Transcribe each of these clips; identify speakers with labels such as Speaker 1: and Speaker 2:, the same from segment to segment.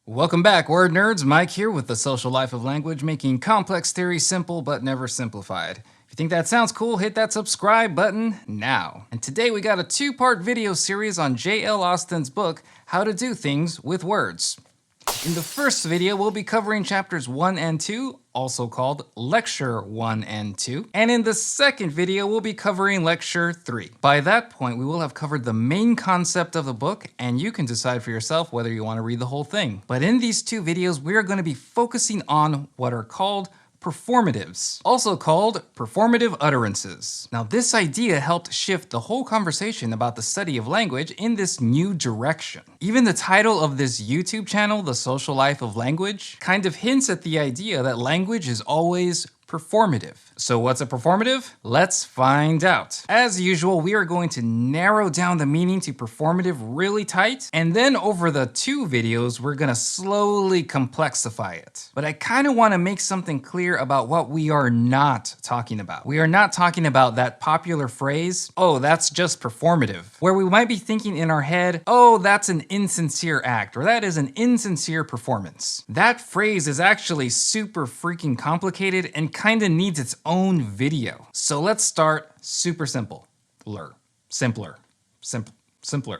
Speaker 1: Welcome back, word nerds. Mike here with the social life of language, making complex theory simple but never simplified. If you think that sounds cool, hit that subscribe button now. And today we got a two-part video series on J.L. Austin's book, How to Do Things with Words. In the first video, we'll be covering chapters 1 and 2, also called Lecture 1 and 2. And in the second video, we'll be covering Lecture 3. By that point, we will have covered the main concept of the book, and you can decide for yourself whether you want to read the whole thing. But in these two videos, we are going to be focusing on what are called performatives, also called performative utterances. Now, this idea helped shift the whole conversation about the study of language in this new direction. Even the title of this YouTube channel, The Social Life of Language, kind of hints at the idea that language is always performative. So what's a performative? Let's find out. As usual, we are going to narrow down the meaning to performative really tight, and then over the two videos, we're gonna slowly complexify it. But I kind of want to make something clear about what we are not talking about. We are not talking about that popular phrase, oh, that's just performative, where we might be thinking in our head, oh, that's an insincere act, or that is an insincere performance. That phrase is actually super freaking complicated and kind of needs its own video. So let's start super simple. Simpler.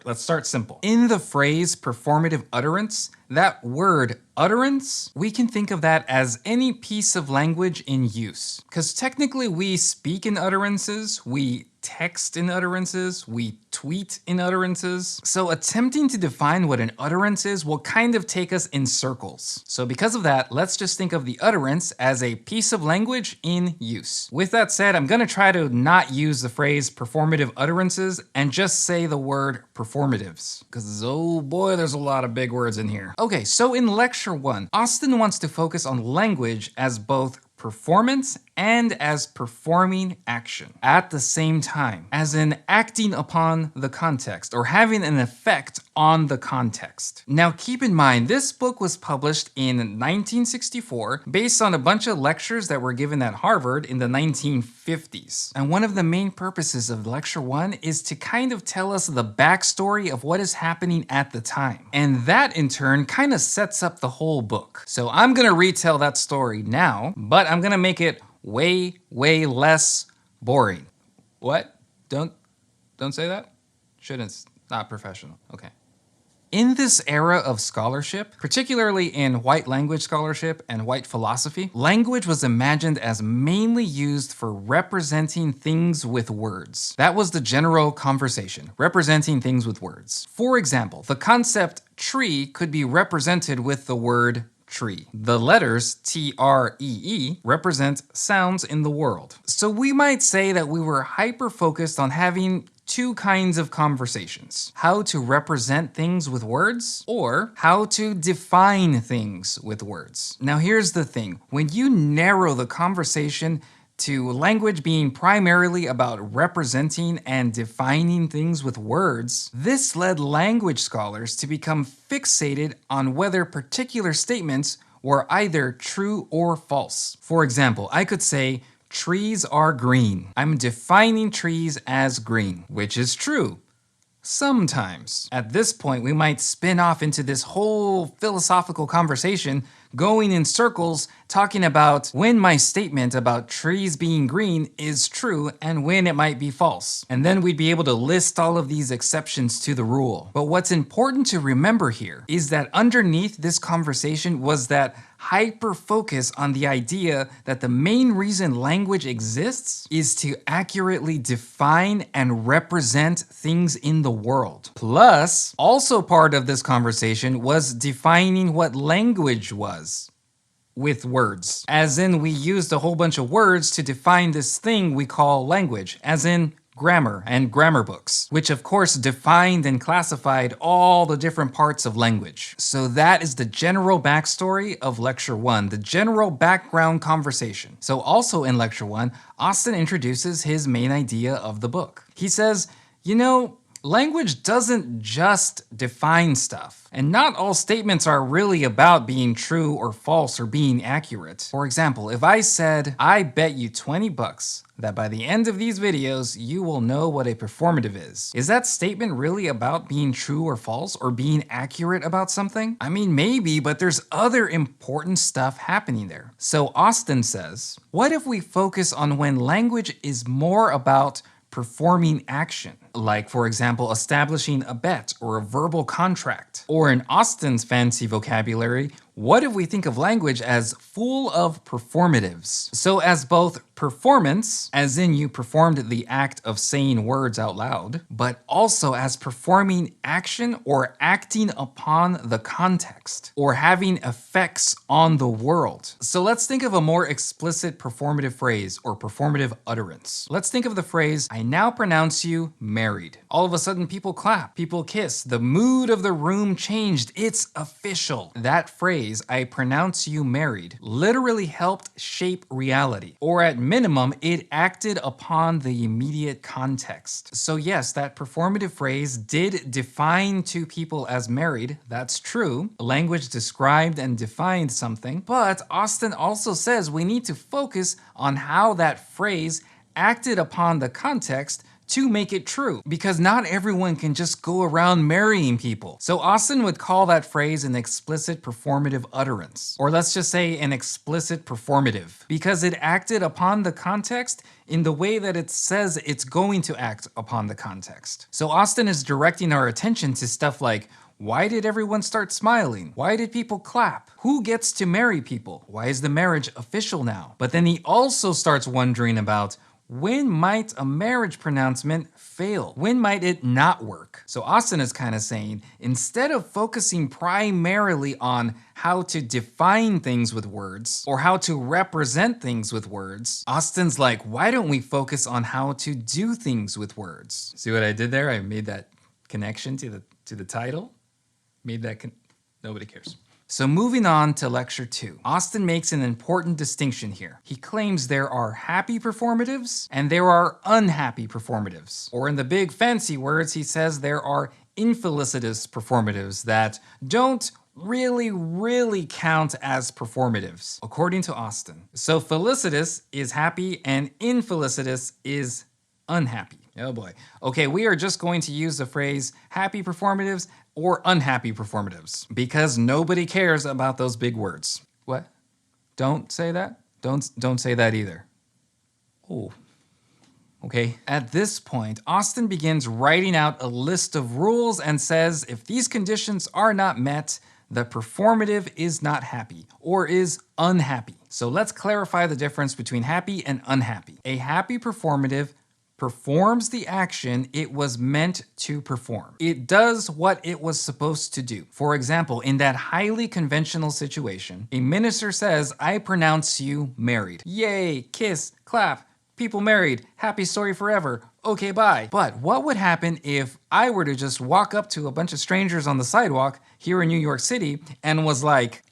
Speaker 1: Let's start simple. In the phrase performative utterance, that word utterance, we can think of that as any piece of language in use. Because technically we speak in utterances, we text in utterances, we tweet in utterances. So attempting to define what an utterance is will kind of take us in circles. So because of that, let's just think of the utterance as a piece of language in use. With that said, I'm gonna try to not use the phrase performative utterances and just say the word performatives. Because oh boy, there's a lot of big words in here. Okay, so in lecture 1, Austin wants to focus on language as both performance and as performing action at the same time, as in acting upon the context or having an effect on the context. Now keep in mind, this book was published in 1964 based on a bunch of lectures that were given at Harvard in the 1950s. And one of the main purposes of lecture 1 is to kind of tell us the backstory of what is happening at the time. And that in turn kind of sets up the whole book. So I'm gonna retell that story now, but I'm gonna make it way less boring. What? Don't say that? Shouldn't, not professional, okay. In this era of scholarship, particularly in white language scholarship and white philosophy, language was imagined as mainly used for representing things with words. That was the general conversation, representing things with words. For example, the concept tree could be represented with the word tree. The letters T-R-E-E represent sounds in the world. So we might say that we were hyper-focused on having two kinds of conversations: how to represent things with words, or how to define things with words. Now here's the thing, when you narrow the conversation to language being primarily about representing and defining things with words, this led language scholars to become fixated on whether particular statements were either true or false. For example, I could say, trees are green. I'm defining trees as green, which is true. Sometimes. At this point, we might spin off into this whole philosophical conversation, going in circles, talking about when my statement about trees being green is true and when it might be false. And then we'd be able to list all of these exceptions to the rule. But what's important to remember here is that underneath this conversation was that hyper-focus on the idea that the main reason language exists is to accurately define and represent things in the world. Plus, also part of this conversation was defining what language was with words. As in, we used a whole bunch of words to define this thing we call language, as in grammar and grammar books, which of course defined and classified all the different parts of language. So that is the general backstory of lecture 1, the general background conversation. So also in lecture 1, Austin introduces his main idea of the book. He says, you know, Language doesn't just define stuff, and not all statements are really about being true or false or being accurate. For example, if I said, I bet you 20 bucks that by the end of these videos, you will know what a performative is that statement really about being true or false or being accurate about something? I mean, maybe, but there's other important stuff happening there. So Austin says, what if we focus on when language is more about performing action? Like, for example, establishing a bet or a verbal contract. Or in Austin's fancy vocabulary, what if we think of language as full of performatives? So as both performance, as in you performed the act of saying words out loud, but also as performing action or acting upon the context, or having effects on the world. So let's think of a more explicit performative phrase or performative utterance. Let's think of the phrase, I now pronounce you married. All of a sudden people clap, people kiss, the mood of the room changed, it's official. That phrase, I pronounce you married, literally helped shape reality, or at minimum, it acted upon the immediate context. So yes, that performative phrase did define two people as married, that's true. Language described and defined something, but Austin also says we need to focus on how that phrase acted upon the context to make it true, because not everyone can just go around marrying people. So Austin would call that phrase an explicit performative utterance, or let's just say an explicit performative, because it acted upon the context in the way that it says it's going to act upon the context. So Austin is directing our attention to stuff like, why did everyone start smiling? Why did people clap? Who gets to marry people? Why is the marriage official now? But then he also starts wondering about, when might a marriage pronouncement fail? When might it not work? So Austin is kind of saying, instead of focusing primarily on how to define things with words or how to represent things with words, Austin's like, why don't we focus on how to do things with words? See what I did there? I made that connection to the title. Nobody cares. So moving on to lecture 2, Austin makes an important distinction here. He claims there are happy performatives and there are unhappy performatives. Or in the big fancy words, he says there are infelicitous performatives that don't really count as performatives, according to Austin. So felicitous is happy and infelicitous is unhappy. Oh boy. Okay, we are just going to use the phrase happy performatives or unhappy performatives because nobody cares about those big words. What? Don't say that? Don't say that either. Oh. Okay. At this point, Austin begins writing out a list of rules and says if these conditions are not met, the performative is not happy or is unhappy. So let's clarify the difference between happy and unhappy. A happy performative performs the action it was meant to perform. It does what it was supposed to do. For example, in that highly conventional situation, a minister says, I pronounce you married. Yay, kiss, clap, people married, happy story forever, okay, bye. But what would happen if I were to just walk up to a bunch of strangers on the sidewalk here in New York City and was like,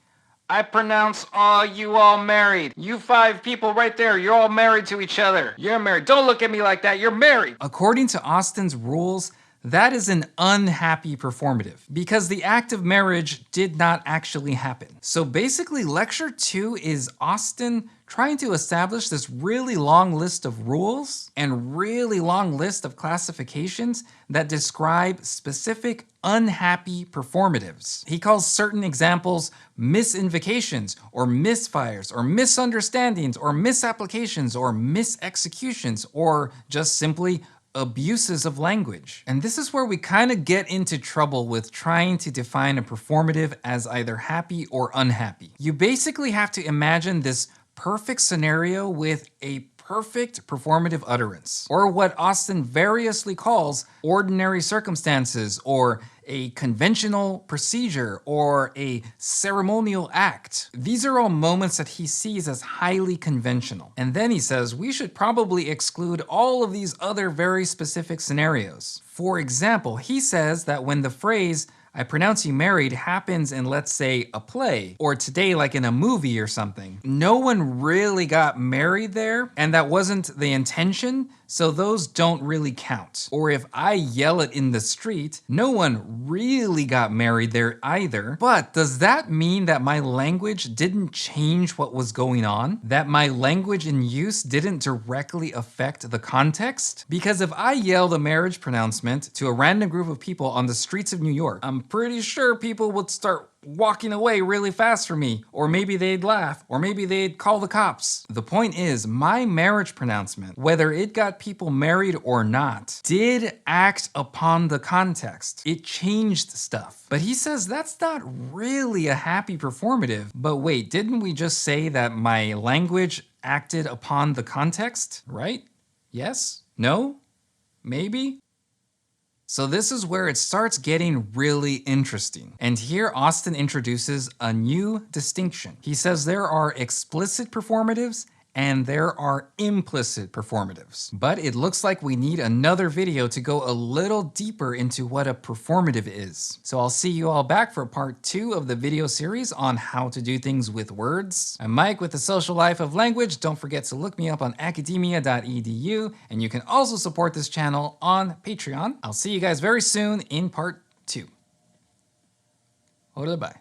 Speaker 1: I pronounce you all married. You 5 people right there, you're all married to each other. You're married. Don't look at me like that, you're married. According to Austin's rules, that is an unhappy performative because the act of marriage did not actually happen. So basically, lecture 2 is Austin trying to establish this really long list of rules and really long list of classifications that describe specific unhappy performatives. He calls certain examples misinvocations or misfires or misunderstandings or misapplications or misexecutions or just simply abuses of language. And this is where we kind of get into trouble with trying to define a performative as either happy or unhappy. You basically have to imagine this perfect scenario with a perfect performative utterance, or what Austin variously calls ordinary circumstances, or a conventional procedure, or a ceremonial act. These are all moments that he sees as highly conventional. And then he says we should probably exclude all of these other very specific scenarios. For example, he says that when the phrase I pronounce you married happens in, let's say, a play, or today like in a movie or something, no one really got married there, and that wasn't the intention, so those don't really count. Or if I yell it in the street, no one really got married there either. But does that mean that my language didn't change what was going on? That my language in use didn't directly affect the context? Because if I yelled a marriage pronouncement to a random group of people on the streets of New York, I'm pretty sure people would start walking away really fast from me, or maybe they'd laugh, or maybe they'd call the cops. The point is, my marriage pronouncement, whether it got people married or not, did act upon the context. It changed stuff. But he says that's not really a happy performative. But wait, didn't we just say that my language acted upon the context, right? Yes? No? Maybe? So this is where it starts getting really interesting. And here Austin introduces a new distinction. He says there are explicit performatives and there are implicit performatives. But it looks like we need another video to go a little deeper into what a performative is. So I'll see you all back for part 2 of the video series on how to do things with words. I'm Mike with the Social Life of Language. Don't forget to look me up on academia.edu, and you can also support this channel on Patreon. I'll see you guys very soon in part 2. Bye.